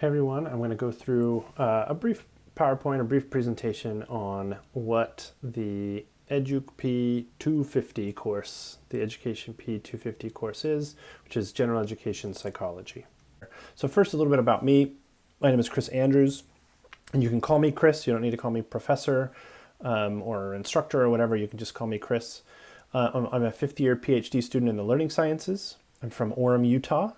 Hey everyone, I'm going to go through a brief PowerPoint, a brief presentation on what the P250 course, the Education P250 course is, which is General Education Psychology. So first, a little bit about me. My name is Chris Andrews, and you can call me Chris. You don't need to call me professor or instructor or whatever. You can just call me Chris. I'm a fifth-year PhD student in the learning sciences. I'm from Orem, Utah.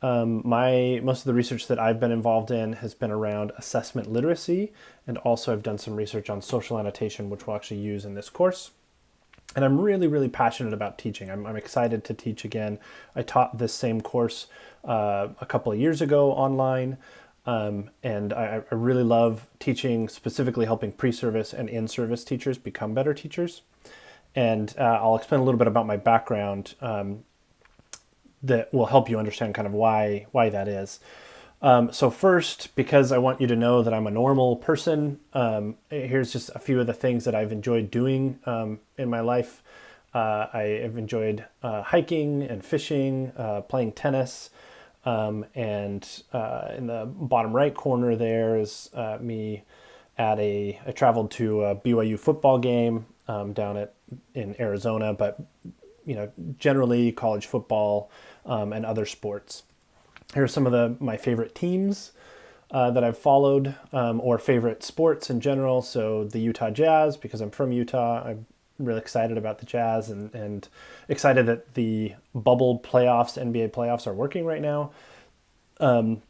Most of the research that I've been involved in has been around assessment literacy, and also I've done some research on social annotation, which we'll actually use in this course. And I'm really, really passionate about teaching. I'm excited to teach again. I taught this same course a couple of years ago online, and I really love teaching, specifically helping pre-service and in-service teachers become better teachers. And I'll explain a little bit about my background that will help you understand kind of why that is. So first, because I want you to know that I'm a normal person, here's just a few of the things that I've enjoyed doing in my life. I have enjoyed hiking and fishing, playing tennis, and in the bottom right corner there is me I traveled to a BYU football game down in Arizona, but generally college football and other sports. Here are some of my favorite teams that I've followed, or favorite sports in general. So the Utah Jazz, because I'm from Utah. I'm really excited about the Jazz and excited that the bubble playoffs, NBA playoffs, are working right now. I'm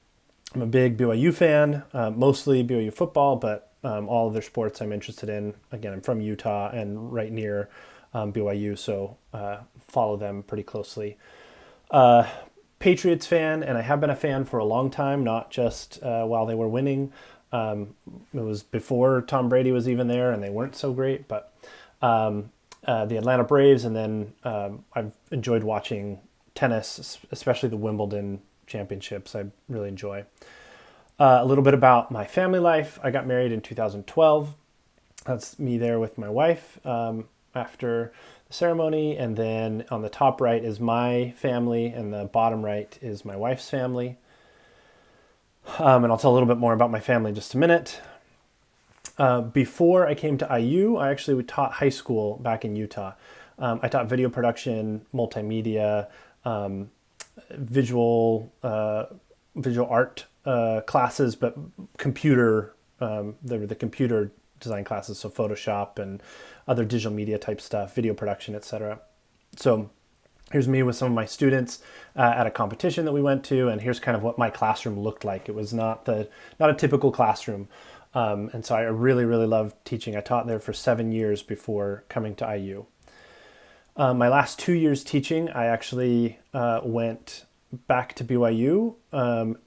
a big BYU fan, mostly BYU football, but all of their sports I'm interested in. Again, I'm from Utah and right near BYU, so follow them pretty closely. Patriots fan, and I have been a fan for a long time, not just while they were winning. It was before Tom Brady was even there, and they weren't so great, but the Atlanta Braves, and then I've enjoyed watching tennis, especially the Wimbledon championships. I really enjoy. A little bit about my family life. I got married in 2012. That's me there with my wife after the ceremony, and then on the top right is my family, and the bottom right is my wife's family. And I'll tell a little bit more about my family in just a minute. Before I came to IU, I actually taught high school back in Utah. I taught video production, multimedia, visual art classes, but computer. They were the computer design classes, so Photoshop and other digital media type stuff, video production, etc. So here's me with some of my students at a competition that we went to, and here's kind of what my classroom looked like. It was not a typical classroom, and so I really, really loved teaching. I taught there for 7 years before coming to IU. My last 2 years teaching, I actually went back to BYU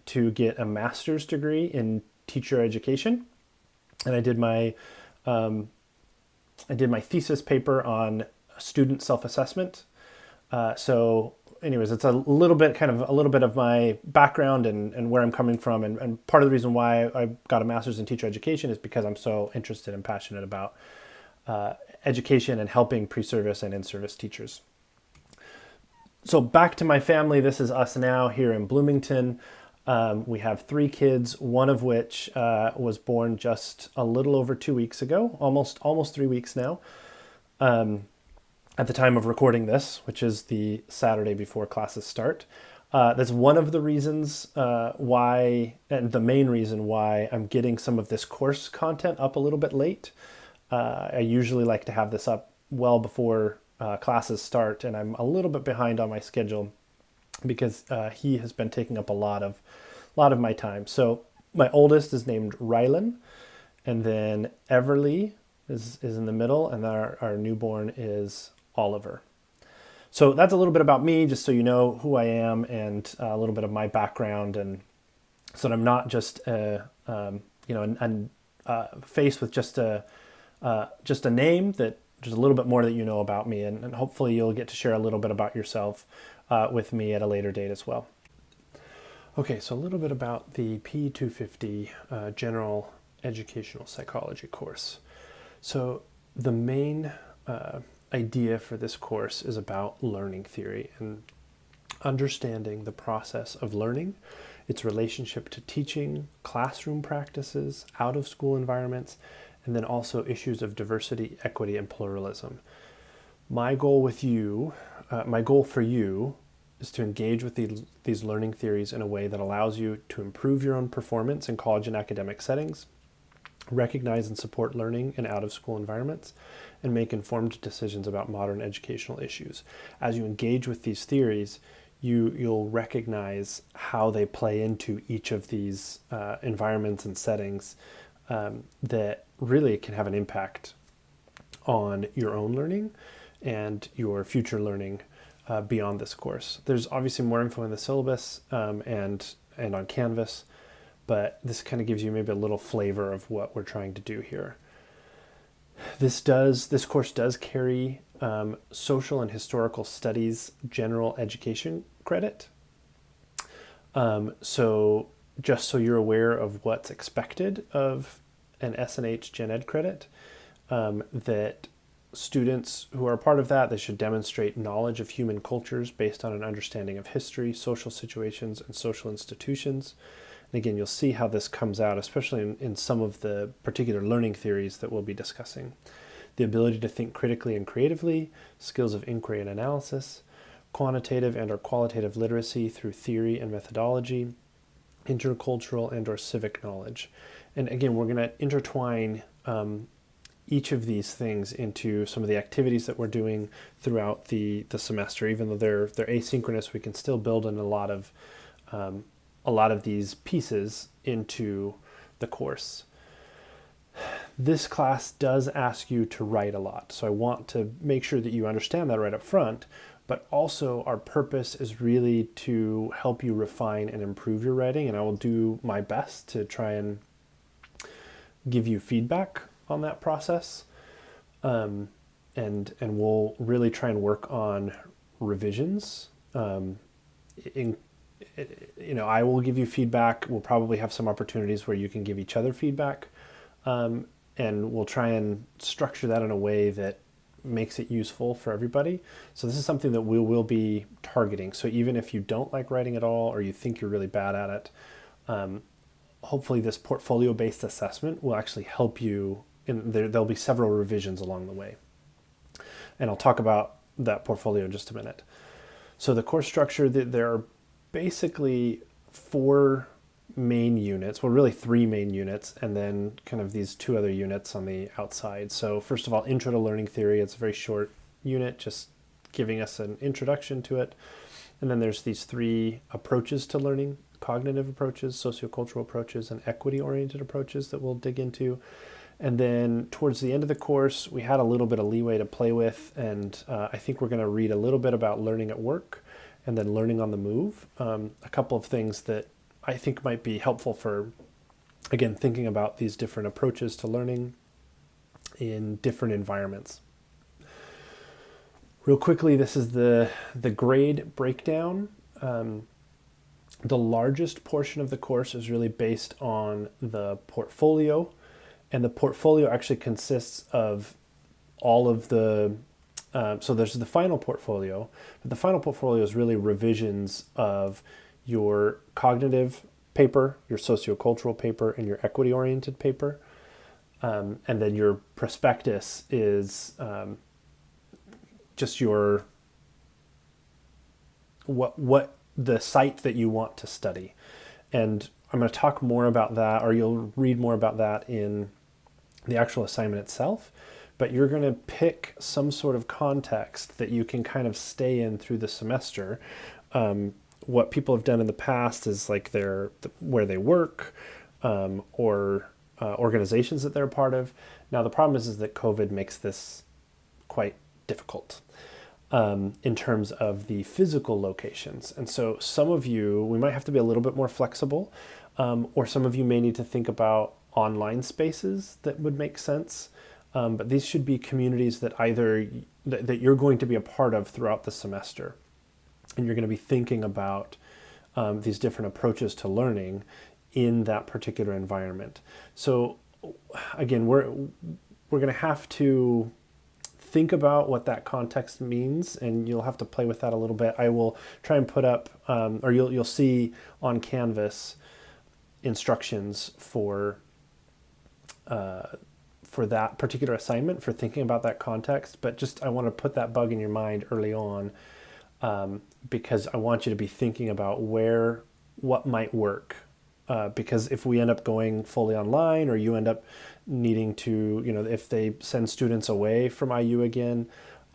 to get a master's degree in teacher education. And I did my thesis paper on student self-assessment. So anyways, it's a little bit of my background and where I'm coming from. And part of the reason why I got a master's in teacher education is because I'm so interested and passionate about education and helping pre-service and in-service teachers. So back to my family. This is us now here in Bloomington. We have 3 kids, one of which was born just a little over 2 weeks ago, almost 3 weeks now, at the time of recording this, which is the Saturday before classes start. That's one of the reasons why, and the main reason why I'm getting some of this course content up a little bit late. I usually like to have this up well before classes start, and I'm a little bit behind on my schedule because he has been taking up a lot of my time. So my oldest is named Rylan, and then Everly is in the middle, and our newborn is Oliver. So that's a little bit about me, just so you know who I am and a little bit of my background, and so that I'm not just a face with just a name. That there's a little bit more that you know about me, and hopefully you'll get to share a little bit about yourself with me at a later date as well. Okay, so a little bit about the P250 General Educational Psychology course. So the main idea for this course is about learning theory and understanding the process of learning its relationship to teaching, classroom practices, out-of-school environments, and then also issues of diversity, equity, and pluralism. My goal for you is to engage with these learning theories in a way that allows you to improve your own performance in college and academic settings, recognize and support learning in out-of-school environments, and make informed decisions about modern educational issues. As you engage with these theories, you'll recognize how they play into each of these environments and settings that really can have an impact on your own learning and your future learning beyond this course. There's obviously more info in the syllabus and on Canvas, but this kind of gives you maybe a little flavor of what we're trying to do here. This course does carry social and historical studies general education credit. So just so you're aware of what's expected of an S&H Gen Ed credit, that students who are a part of that, they should demonstrate knowledge of human cultures based on an understanding of history, social situations, and social institutions. And again, you'll see how this comes out, especially in some of the particular learning theories that we'll be discussing. The ability to think critically and creatively, skills of inquiry and analysis, quantitative and or qualitative literacy through theory and methodology, intercultural and or civic knowledge. And again, we're going to intertwine each of these things into some of the activities that we're doing throughout the semester. Even though they're asynchronous, we can still build in a lot of these pieces into the course. This class does ask you to write a lot, so I want to make sure that you understand that right up front, but also our purpose is really to help you refine and improve your writing, and I will do my best to try and give you feedback on that process, and we'll really try and work on revisions. I will give you feedback. We'll probably have some opportunities where you can give each other feedback, and we'll try and structure that in a way that makes it useful for everybody. So this is something that we will be targeting. So even if you don't like writing at all, or you think you're really bad at it, hopefully this portfolio-based assessment will actually help you. There'll be several revisions along the way. And I'll talk about that portfolio in just a minute. So the course structure, there are basically 4 main units, well really 3 main units, and then kind of these 2 other units on the outside. So first of all, Intro to Learning Theory. It's a very short unit, just giving us an introduction to it. And then there's these 3 approaches to learning: cognitive approaches, sociocultural approaches, and equity-oriented approaches that we'll dig into. And then towards the end of the course, we had a little bit of leeway to play with, and I think we're going to read a little bit about learning at work and then learning on the move. A couple of things that I think might be helpful for, again, thinking about these different approaches to learning in different environments. Real quickly, this is the grade breakdown. The largest portion of the course is really based on the portfolio, and the portfolio actually consists of all of the, so there's the final portfolio, but the final portfolio is really revisions of your cognitive paper, your sociocultural paper, and your equity-oriented paper. And then your prospectus is just your, what the site that you want to study. And I'm going to talk more about that, or you'll read more about that in the actual assignment itself, but you're going to pick some sort of context that you can kind of stay in through the semester. What people have done in the past is like where they work, or organizations that they're a part of. Now the problem is that COVID makes this quite difficult in terms of the physical locations. And so some of you, we might have to be a little bit more flexible, or some of you may need to think about online spaces that would make sense. But these should be communities that that you're going to be a part of throughout the semester. And you're going to be thinking about these different approaches to learning in that particular environment. So again, we're going to have to think about what that context means, and you'll have to play with that a little bit. I will try and put up, or you'll see on Canvas instructions for that particular assignment, for thinking about that context. But just I want to put that bug in your mind early on, because I want you to be thinking about what might work. Because if we end up going fully online, or you end up needing to, if they send students away from IU again,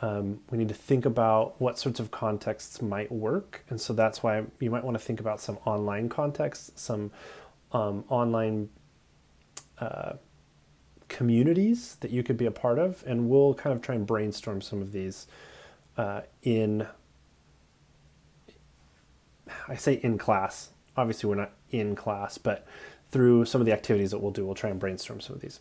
we need to think about what sorts of contexts might work. And so that's why you might want to think about some online contexts, some online communities that you could be a part of. And we'll kind of try and brainstorm some of these in class. Obviously, we're not in class, but through some of the activities that we'll do, we'll try and brainstorm some of these.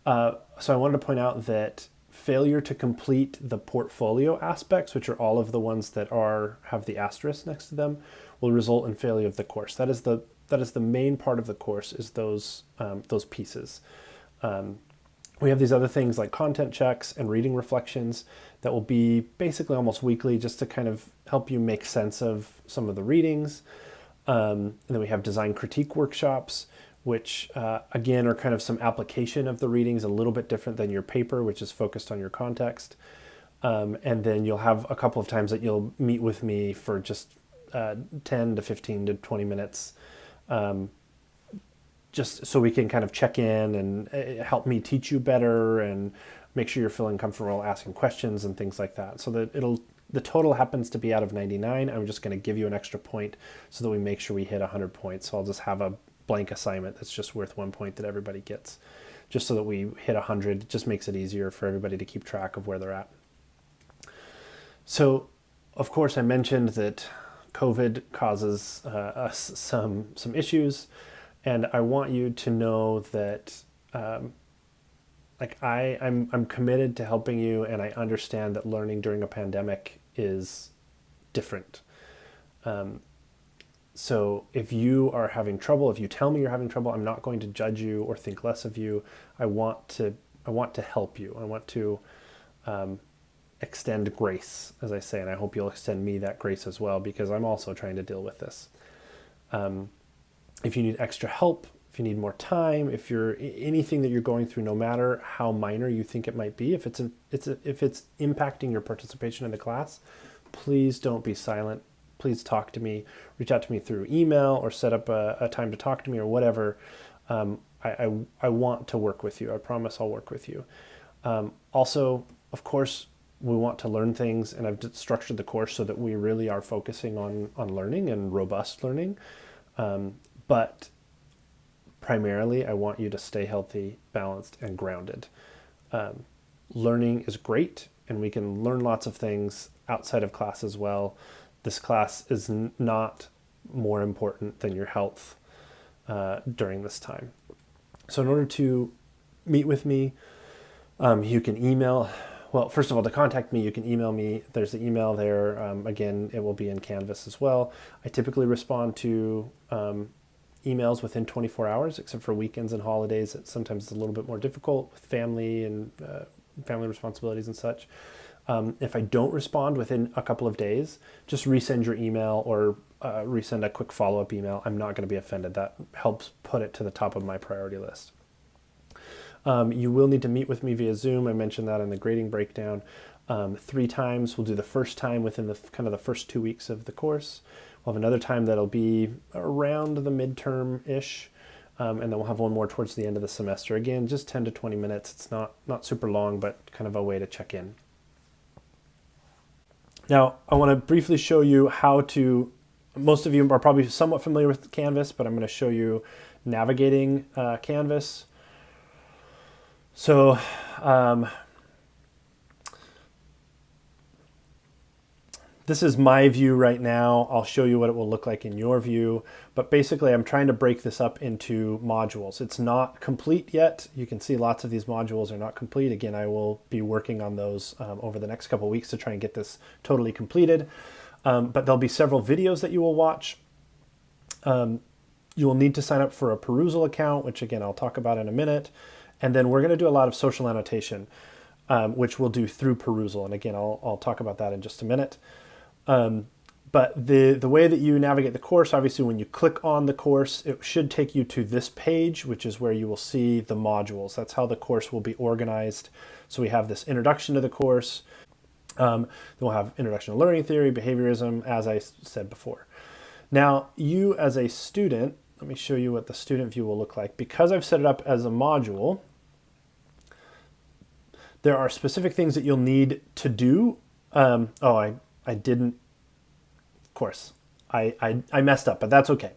So I wanted to point out that failure to complete the portfolio aspects, which are all of the ones that have the asterisk next to them, will result in failure of the course. That is the main part of the course, is those pieces. We have these other things like content checks and reading reflections that will be basically almost weekly, just to kind of help you make sense of some of the readings. And then we have design critique workshops, which again are kind of some application of the readings, a little bit different than your paper, which is focused on your context. And then you'll have a couple of times that you'll meet with me for just 10 to 15 to 20 minutes, just so we can kind of check in and help me teach you better and make sure you're feeling comfortable asking questions and things like that. So that the total happens to be out of 99. I'm just going to give you an extra point so that we make sure we hit 100 points. So I'll just have a blank assignment that's just worth 1 point that everybody gets, just so that we hit 100. It just makes it easier for everybody to keep track of where they're at. So, of course, I mentioned that COVID causes us some issues, and I want you to know that I'm committed to helping you, and I understand that learning during a pandemic is different. So if you are having trouble, if you tell me you're having trouble, I'm not going to judge you or think less of you. I want to help you. I want to extend grace, as I say, and I hope you'll extend me that grace as well, because I'm also trying to deal with this. If you need extra help, if you need more time, if you're anything that you're going through, no matter how minor you think it might be, if it's impacting your participation in the class, please don't be silent. Please talk to me. Reach out to me through email, or set up a time to talk to me, or whatever. I want to work with you. I promise I'll work with you. Also, of course, we want to learn things, and I've structured the course so that we really are focusing on learning and robust learning. But primarily, I want you to stay healthy, balanced, and grounded. Learning is great, and we can learn lots of things outside of class as well. This class is not more important than your health during this time. So in order to meet with me, you can email. Well, first of all, to contact me, you can email me. There's the email there. Again, it will be in Canvas as well. I typically respond to emails within 24 hours, except for weekends and holidays. Sometimes it's a little bit more difficult with family and family responsibilities and such. If I don't respond within a couple of days, just resend your email, or resend a quick follow-up email. I'm not going to be offended. That helps put it to the top of my priority list. You will need to meet with me via Zoom. I mentioned that in the grading breakdown. 3 times. We'll do the first time within the first 2 weeks of the course. We'll have another time that'll be around the midterm-ish. And then we'll have one more towards the end of the semester. Again, just 10 to 20 minutes. It's not super long, but kind of a way to check in. Now, I want to briefly show you how to, most of you are probably somewhat familiar with Canvas, but I'm going to show you navigating Canvas. So, this is my view right now. I'll show you what it will look like in your view. But basically, I'm trying to break this up into modules. It's not complete yet. You can see lots of these modules are not complete. Again, I will be working on those over the next couple of weeks to try and get this totally completed. But there'll be several videos that you will watch. You will need to sign up for a Perusal account, which again, I'll talk about in a minute. And then we're going to do a lot of social annotation. which we'll do through perusal. And again, I'll talk about that in just a minute. But the way that you navigate the course, obviously when you click on the course, it should take you to this page, which is where you will see the modules. That's how the course will be organized. So we have this introduction to the course. Then we'll have introduction to learning theory, behaviorism, as I said before. Now, you as a student, let me show you what the student view will look like. Because I've set it up as a module, there are specific things that you'll need to do. I didn't, of course, I messed up, but that's okay,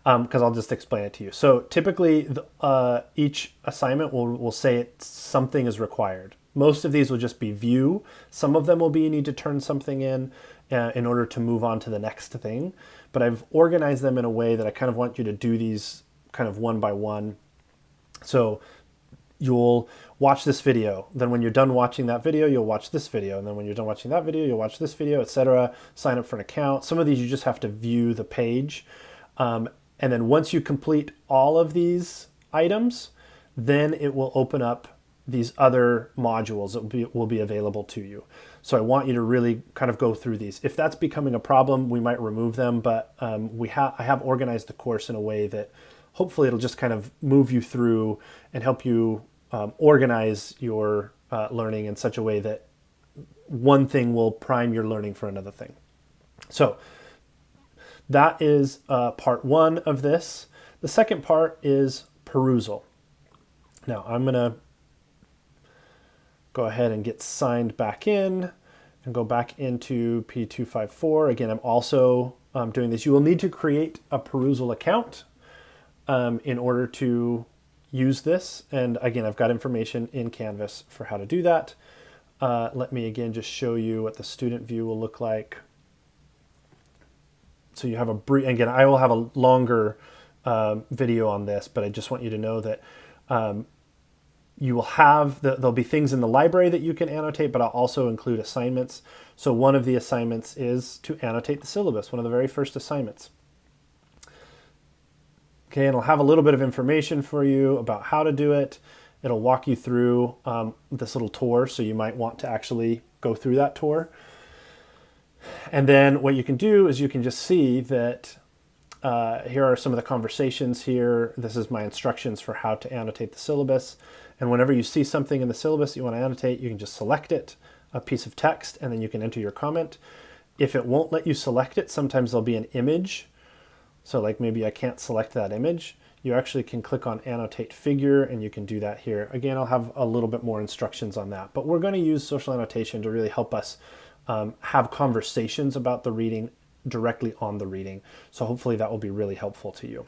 because I'll just explain it to you. So typically, each assignment will say something is required. Most of these will just be view. Some of them will be you need to turn something in order to move on to the next thing. But I've organized them in a way that I kind of want you to do these kind of one by one. So you'll watch this video. Then when you're done watching that video, you'll watch this video. And then when you're done watching that video, you'll watch this video, etc. Sign up for an account. Some of these you just have to view the page. And then once you complete all of these items, then it will open up these other modules that will be available to you. So I want you to really kind of go through these. If that's becoming a problem, we might remove them, but I have organized the course in a way that hopefully it'll just kind of move you through and help you organize your learning in such a way that one thing will prime your learning for another thing. So that is part one of this. The second part is perusal. Now I'm going to go ahead and get signed back in and go back into P254. Again, I'm also doing this. You will need to create a perusal account in order to use this. And again, I've got information in Canvas for how to do that. Let me again just show you what the student view will look like. So you have a brief, again, I will have a longer video on this, but I just want you to know that you will have, there'll be things in the library that you can annotate, but I'll also include assignments. So one of the assignments is to annotate the syllabus, one of the very first assignments. Okay, and it'll have a little bit of information for you about how to do it. It'll walk you through this little tour, so you might want to actually go through that tour. And then what you can do is you can just see that here are some of the conversations here. This is my instructions for how to annotate the syllabus. And whenever you see something in the syllabus you want to annotate, you can just select it, a piece of text, and then you can enter your comment. If it won't let you select it, sometimes there'll be an image. So like maybe I can't select that image. You actually can click on annotate figure and you can do that here. Again, I'll have a little bit more instructions on that, but we're going to use social annotation to really help us have conversations about the reading directly on the reading. So hopefully that will be really helpful to you.